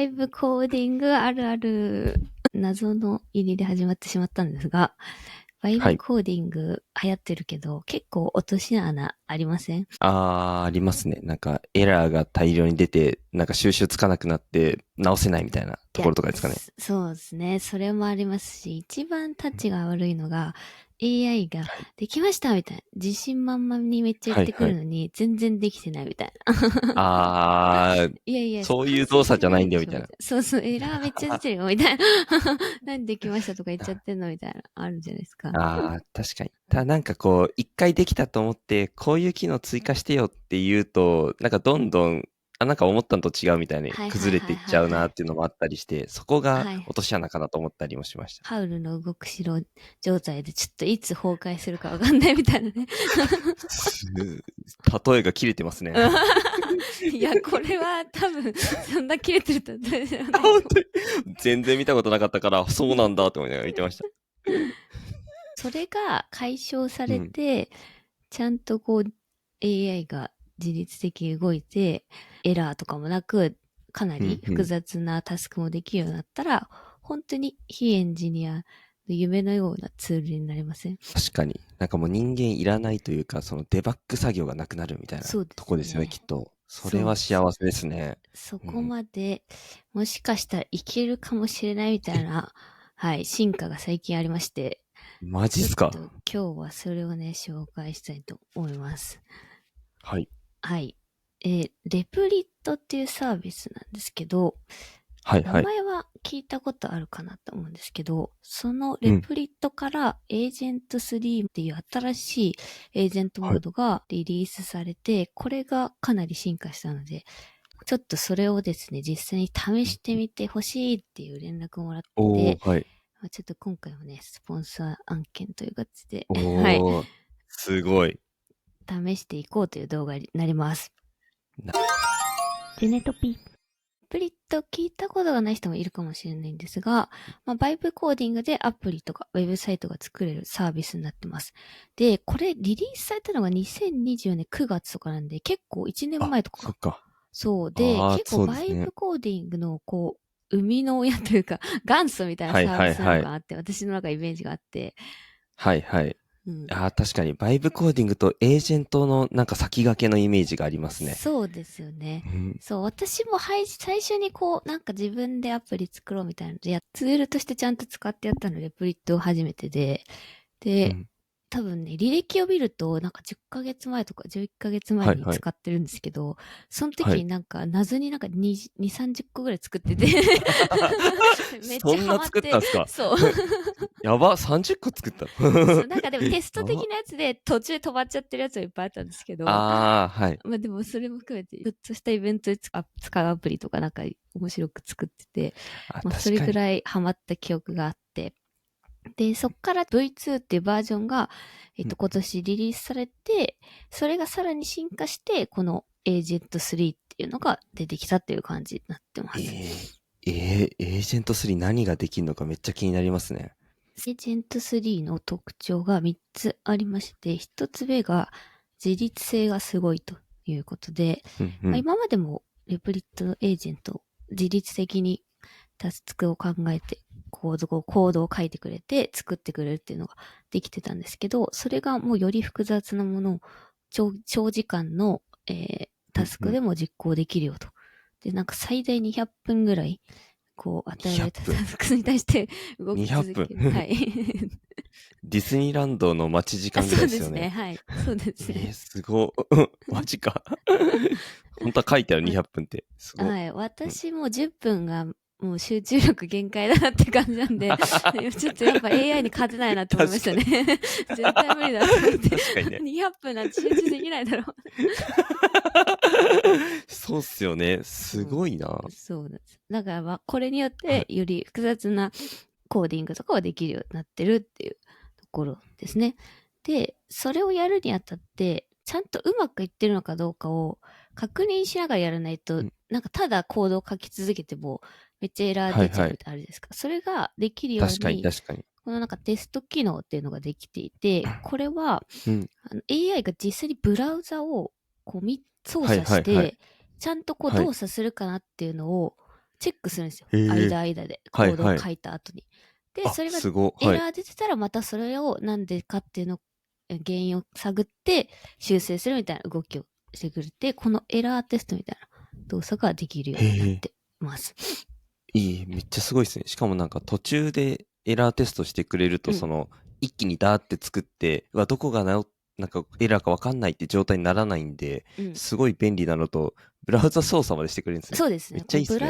イブコーディングあるある。謎の入りで始まってしまったんですが、バイブコーディング流行ってるけど、結構落とし穴ありません？ありますね。なんか、エラーが大量に出て、なんか収集つかなくなって、直せないみたいなところとかですかね。そうですね。それもありますし、一番タッチが悪いのが、AI がはい。できましたみたいな。自信満々にめっちゃ言ってくはいはい。るのに、全然できてないみたいな。いやいや、そういう動完成し作じゃてないでしょ、ないんだよみたいな。みたいな。そうそう、エラーめっちゃ出てるよ、みたいな。何できましたとか言っちゃってんのみたいな。あるじゃないですか。確かに。ただなんかこう、一回できたと思って、こういう機能追加してよって言うと、なんかどんどん、なんか思ったのと違うみたいにはいはいはい崩れていっちゃうなっはいはい。ていうのもあったりして、そこがはい。落とし穴かなと思ったりもしました。ハウルの動く城状態でちょっといつ崩壊するかわかんないみたいなね。例えが切れてますね。いや、これは多分、そんな切れてるとは知らないと思本当に全然見たことなかったから、そうなんだと思いながら言ってました。う。それが解消さうん。れて、ちゃんとこう AI が自律的に動いて、エラーとかもなく、かなり複うんうん。雑なタスクもできるようになったら、本当に非エンジニアの夢のようなツールになりません？確かに。なんかもう人間いらないというか、そのデバッグ作業がなくなるみたいなそうでとこですよね、すね。きっと。それはそうです。幸せですね。そこうん。まで、もしかしたらいけるかもしれないみたいえ、な、はい、進化が最近ありまして、マジっちょっすか？と今日はそれをね、紹介したいと思います。はい。はい。レプリットっていうサービスなんですけど、名はいはい。前は聞いたことあるかなと思うんですけど、そのうん。レプリットからエージェント3っていう新しいエージェントモはい。ードがリリースされて、これがかなり進化したので、ちょっとそれをですね、実際に試してみてほしいっていう連絡をもらって、はい。ちょっと今回もね、スポンサー案件という形で、はい、すごい。試していこうという動画になります。なジェネトピ。アプリと聞いたことがない人もいるかもしれないんですが、バイブコーディングでアプリとかウェブサイトが作れるサービスになってます。で、これリリースされたのが2024年9月とかなんで、結構1年前とかか。そっか。そうで、結構バイそうですね。ブコーディングの生みの親というか、元祖みたいなはいサービスなはいはい。のかなって、私の中イメージがあって、はいはい。うん。確かに。バイブコーディングとエージェントのなんか先駆けのイメージがありますね。そうですよね。うん。そう、私も最初になんか自分でアプリ作ろうみたいなので、ツールとしてちゃんと使ってやったのレプリットを初めてで、うん。多分ね、履歴を見ると、なんか10ヶ月前とか11ヶ月前にはいはい。使ってるんですけど、その時はい。になんか謎になんか2、30個ぐらい作っててめっちゃそんなハマって、作ったんすか？そう。やば、30個作ったの？そう、なんかでもテストやば。的なやつで途中止まっちゃってるやつはいっぱいあったんですけど、はい。まあでもそれも含めて、ちょっとしたイベントで使うアプリとかなんか面白く作ってて、まあそれぐ確かに。らいハマった記憶があって、で、そっから V2 っていうバージョンが、うん。今年リリースされて、それがさらに進化して、このエージェント3っていうのが出てきたっていう感じになってまえす。エージェント3何ができるのかめっちゃ気になりますね。エージェント3の特徴が3つありまして、1つ目が自律性がすごいということで、うんうん。今までもレプリットエージェント自律的にタスクを考えてコードを書いてくれて作ってくれるっていうのができてたんですけど、それがもうより複雑なものを長時間の、タスクでうんうん。も実行できるよと。で、なんか最大200分ぐらい与えら200れたタ分。スクに対して動き200分。続ける。はい。ディズニーランドの待ち時間ぐらそうですね。いですよね。はい。そうですね。すご。マジか。本当は書いてある200分って。すご。はい。うん。私も10分がもう集中力限界だなって感じなんで、ちょっとやっぱ AI に勝てないなと思いましたね。確かに。絶対無理だと思って。確かにね。200分なんて集中できないだろう。そうっすよね。すうん。ごいな。そうなんです。だからこれによっはい。てより複雑なコーディングとかはできるようになってるっていうところですね。で、それをやるにあたって、ちゃんとうまくいってるのかどうかを確認しながらやらないと、うん。なんかただコードを書き続けてもめっちゃエラー出ちゃうみはいはい。たいなのあるじゃないですか。それができるよう確かにに、確かに。このなんかテスト機能っていうのができていて、これはうん。AI が実際にブラウザを操はい作はいはい。して、ちゃんとはい。動作するかなっていうのをチェックするんですよ。へー間間で、コードを書いた後に。で、それがすごい。エラー出てたらまたそれをなんでかっていうの原因を探って修正するみたいな動きをしてくれて、このエラーテストみたいな動作ができるようになってます。いい、めっちゃすごいですね。しかもなんか途中でエラーテストしてくれると、一気にダーって作って、どこがなんかエラーかわかんないって状態にならないんで、すごい便利なのと、ブラウザ操作までしてくれるんですね。そうですね。めっちゃいいですね。ブ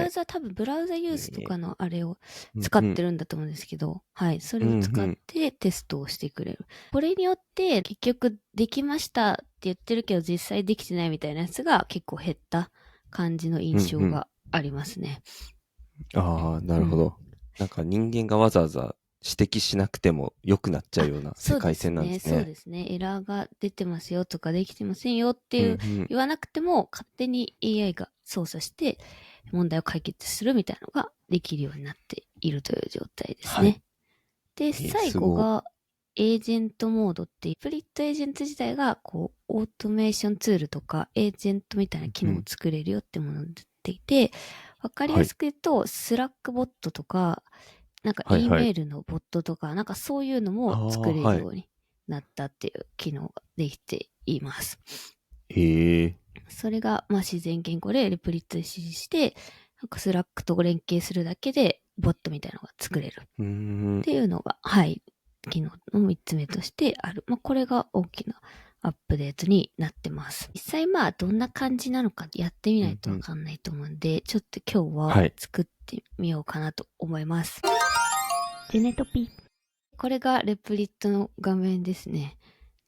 ラウザユースとかのあれを使ってるんだと思うんですけど、はい。それを使ってテストをしてくれる。これによって結局できましたって言ってるけど実際できてないみたいなやつが結構減った感じの印象がありますね。ああ、なるほど。なんか人間がわざわざ指摘しなくても良くなっちゃうような世界線なんですね。そうですね。エラーが出てますよとかできてませんよっていう、言わなくても勝手に AI が操作して問題を解決するみたいなのができるようになっているという状態ですね。はい、で、最後がエージェントモードっていう、スプリットエージェント自体がこうオートメーションツールとかエージェントみたいな機能を作れるよってものになっていて、わかりやすく言うと、スラックボットとか、なんか E メールのボットとか、なんかそういうのも作れるようになったっていう機能ができています。それが、まあ自然言語でレプリットで指示して、なんかスラックと連携するだけでボットみたいなのが作れる。っていうのが、はい、機能の3つ目としてある。まあこれが大きなアップデートになってます。実際まあどんな感じなのかやってみないとわかんないと思うんで、ちょっと今日は作ってみようかなと思います。ジェネトピ。これがレプリットの画面ですね。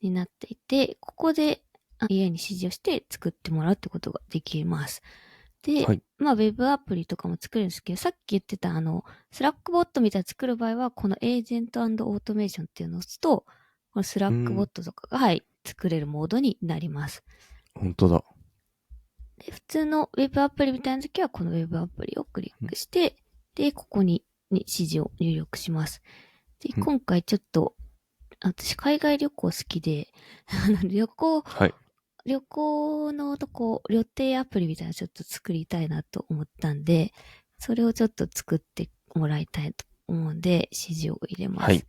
になっていて、ここで AI に指示をして作ってもらうってことができます。で、まあ、ウェブアプリとかも作れるんですけど、さっき言ってたスラックボットみたいな作る場合は、このエージェントオートメーションっていうのを押すと、このスラックボットとかが、はい、作れるモードになります。本当だ。で、普通のウェブアプリみたいな時は、このウェブアプリをクリックして、で、ここに指示を入力します。で、今回ちょっと、私海外旅行好きで、旅行のとこ、旅程アプリみたいなのちょっと作りたいなと思ったんで、それをちょっと作ってもらいたいと思うんで、指示を入れます。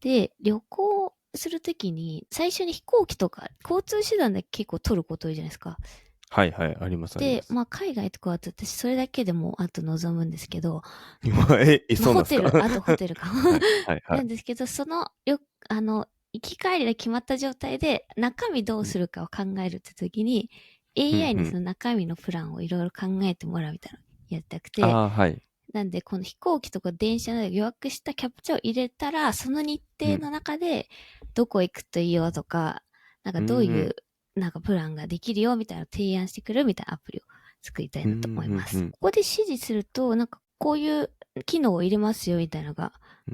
で、旅行するときに、最初に飛行機とか、交通手段で結構取ること多いじゃないですか。はいはい、あります。で、まあ海外とかは私それだけでもあと望むんですけど、そうなんですか？あとホテルか。なんですけど、行き帰りで決まった状態で中身どうするかを考えるって時に、AI にその中身のプランをいろいろ考えてもらうみたいなのやりたくて、なんでこの飛行機とか電車で予約したキャプチャーを入れたら、その日程の中でどこ行くといいよとか、なんかどういうなんかプランができるよみたいなのを提案してくれるみたいなアプリを作りたいなと思います。ここで指示すると、なんかこういう機能を入れますよみたいなのが、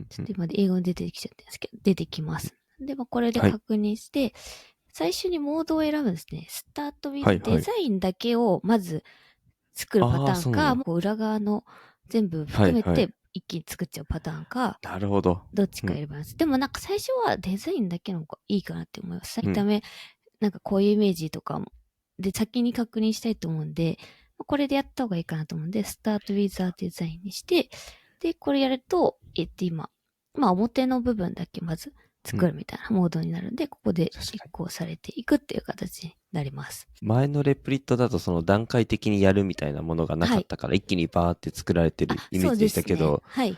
ちょっと今で英語に出てきちゃってるんですけど、出てきます。で、まあ、これで確認して、最初にモードを選ぶんですね。スタートウィズデザインだけをまず作るパターンか、もう裏側の全部含めて一気に作っちゃうパターンか、なるほど。どっちか選ばます。でもなんか最初はデザインだけの方がいいかなって思います。見た目、なんかこういうイメージとかも、で、先に確認したいと思うんで、これでやった方がいいかなと思うんで、スタートウィザーデザインにして、で、これやると、今、まあ表の部分だけまず作るみたいなモードになるんで、ここで実行されていくっていう形になります。前のレプリットだとその段階的にやるみたいなものがなかったから、一気にバーって作られてるイメージでしたけど、はい。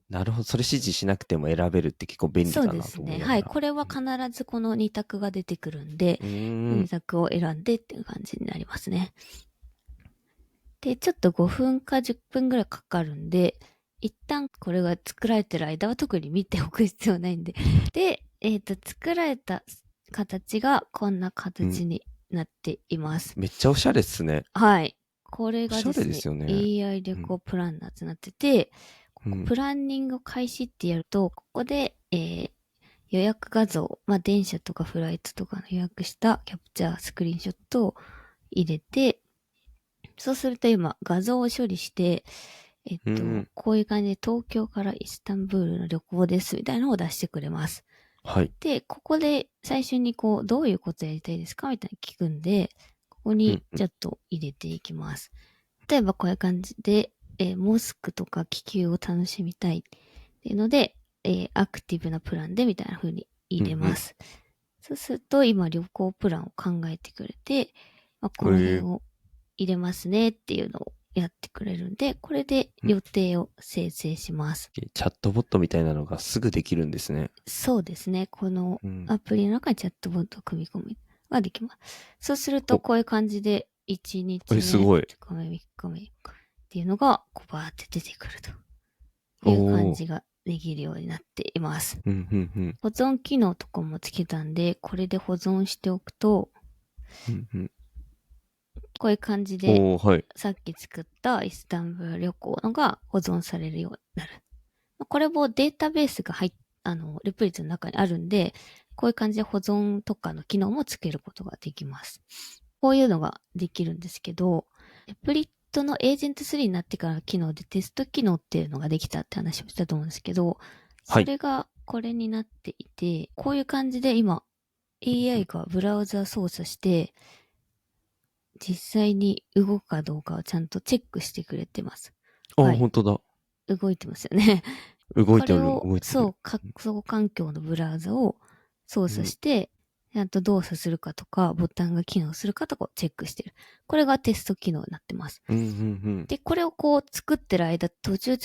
なるほど。それ指示しなくても選べるって結構便利だなと思います。そうですね。はい。これは必ずこの2択が出てくるんで、2択を選んでっていう感じになりますね。で、ちょっと5分か10分ぐらいかかるんで、一旦これが作られてる間は特に見ておく必要ないんで。で、作られた形がこんな形になっています。めっちゃおしゃれっすね。はい。これがですね、AI 旅行プランナーってなってて、プランニング開始ってやると、ここで、予約画像、まあ、電車とかフライトとかの予約したキャプチャー、スクリーンショットを入れて、そうすると今画像を処理して、こういう感じで東京からイスタンブールの旅行ですみたいなのを出してくれます。はい。で、ここで最初にこう、どういうことやりたいですかみたいに聞くんで、ここにちょっと入れていきます。例えばこういう感じで、モスクとか気球を楽しみたいっていうので、アクティブなプランでみたいな風に入れます。そうすると、今旅行プランを考えてくれて、まあ、この辺を入れますねっていうのをやってくれるんで、これで予定を生成します。チャットボットみたいなのがすぐできるんですね。そうですね。このアプリの中にチャットボットを組み込みができます。そうすると、こういう感じで、1日目、2日目、3日目っていうのが、こうバーって出てくるという感じができるようになっています。保存機能とかもつけたんで、これで保存しておくと、こういう感じで、さっき作ったイスタンブール旅行のが保存されるようになる。これもデータベースがレプリットの中にあるんで、こういう感じで保存とかの機能もつけることができます。こういうのができるんですけど、レプリットのエージェント3になってからの機能でテスト機能っていうのができたって話をしたと思うんですけど、それがこれになっていて、こういう感じで今 AI がブラウザ操作して、実際に動くかどうかをちゃんとチェックしてくれてます。本当だ。動いてますよね。動いてる。そう、仮想環境のブラウザを操作して、ちゃんと動作するかとか、ボタンが機能するかとかをチェックしてる。これがテスト機能になってます。で、これをこう作ってる間、途中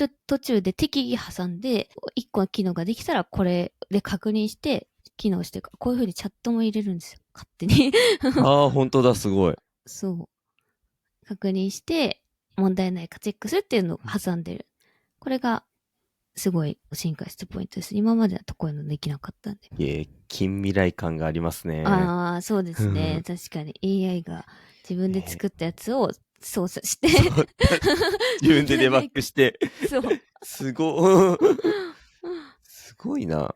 で適宜挟んで、一個の機能ができたら、これで確認して、機能してるか。こういう風にチャットも入れるんですよ。勝手に。本当だ、すごい。そう。確認して、問題ないかチェックするっていうのを挟んでる。これが、すごい進化したポイントです。今までだとこういうのできなかったんで。近未来感がありますね。ああ、そうですね。確かに AI が自分で作ったやつを操作して自分でデバッグして。そう。すごいな。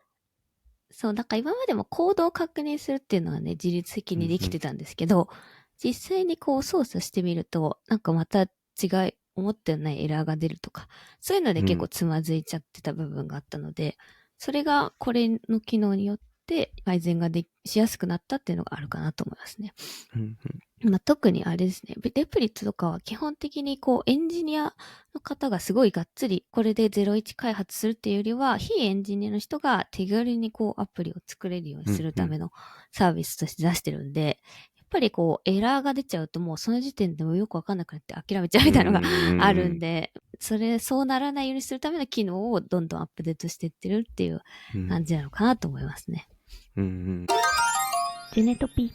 そう、だから今までもコードを確認するっていうのはね、自律的にできてたんですけど、実際にこう操作してみると、なんかまた違い、思ったないエラーが出るとか、そういうので結構つまずいちゃってた部分があったので、それがこれの機能によって改善がしやすくなったっていうのがあるかなと思いますね。まあ、特にあれですね、レプリットとかは基本的にこうエンジニアの方がすごいがっつりこれで01開発するっていうよりは、非エンジニアの人が手軽にこうアプリを作れるようにするためのサービスとして出してるんで、やっぱりこうエラーが出ちゃうともうその時点でもよくわかんなくなって諦めちゃうみたいなのがあるんで、そうならないようにするための機能をどんどんアップデートしていってるっていう感じなのかなと思いますね。ジェネトピ。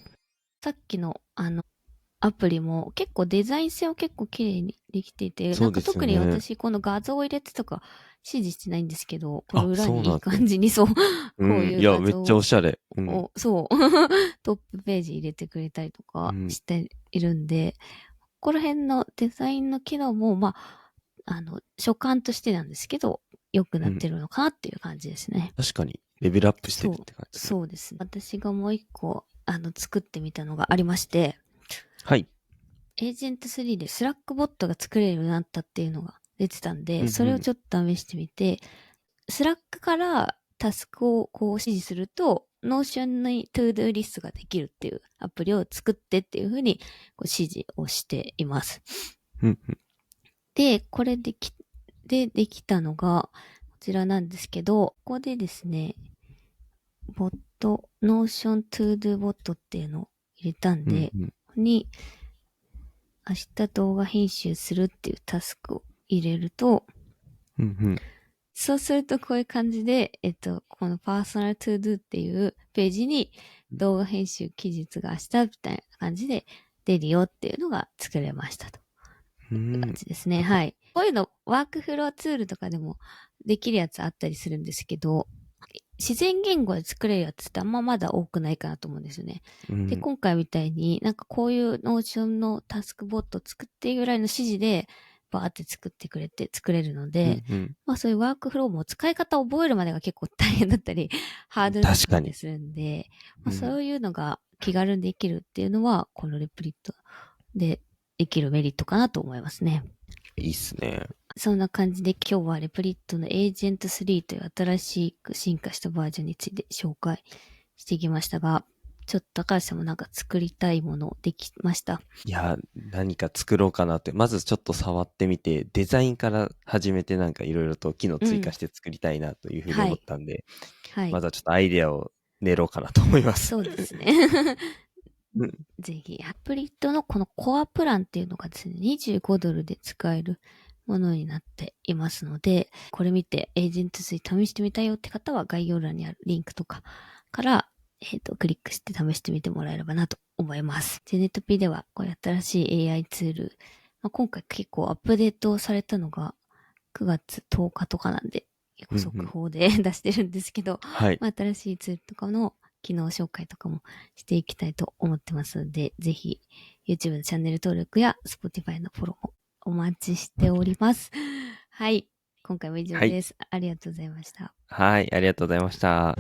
さっきのアプリも結構デザイン性を結構綺麗にできていて、なんか特に私この画像を入れてとか指示してないんですけど、この裏にいい感じにこういう画像を、いや、めっちゃおしゃれ。そう、トップページ入れてくれたりとかしているんで、ここら辺のデザインの機能も、まあ、所感としてなんですけど、良くなってるのかなっていう感じですね。確かに、レベルアップしてるって感じ、そうですね。私がもう一個、作ってみたのがありまして、はい。エージェント3でスラックボットが作れるようになったっていうのが出てたんで、それをちょっと試してみて、スラックからタスクをこう指示すると、ノーションにトゥードゥーリストができるっていうアプリを作ってっていうふうにこう指示をしています。で、これでできたのが、こちらなんですけど、ここでですね、ボット、ノーショントゥードゥーボットっていうのを入れたんで、に、明日動画編集するっていうタスクを入れると、そうするとこういう感じで、このパーソナルトゥードゥっていうページに動画編集期日が明日みたいな感じで出るよっていうのが作れましたと。感じですね。はい。こういうのワークフローツールとかでもできるやつあったりするんですけど、自然言語で作れるやつってあんままだ多くないかなと思うんですよね。で、今回みたいになんかこういうノーションのタスクボットを作っているぐらいの指示でバーって作ってくれて作れるので、まあそういうワークフローも使い方を覚えるまでが結構大変だったり、ハードルだったりするんで、まあそういうのが気軽にできるっていうのは、このレプリットでできるメリットかなと思いますね。いいっすね。そんな感じで今日はレプリットのエージェント3という新しく進化したバージョンについて紹介してきましたが、ちょっと高橋さんもなんか作りたいものできました？いや、何か作ろうかなって、まずちょっと触ってみて、デザインから始めてなんかいろいろと機能追加して作りたいなというふうに思ったんで、はい。まずはちょっとアイデアを練ろうかなと思います。そうですね。うん。ぜひ、アプリットのこのコアプランっていうのがですね、$25で使えるものになっていますので、これ見てエージェント数試してみたいよって方は概要欄にあるリンクとかから、クリックして試してみてもらえればなと思います。ジェネトピではこういう新しい AI ツール、今回結構アップデートされたのが9月10日とかなんで、結構速報で出してるんですけど、はい。新しいツールとかの機能紹介とかもしていきたいと思ってますので、ぜひ YouTube のチャンネル登録や Spotify のフォローもお待ちしております。はい。今回も以上はい。です。ありがとうございました。はい。ありがとうございました。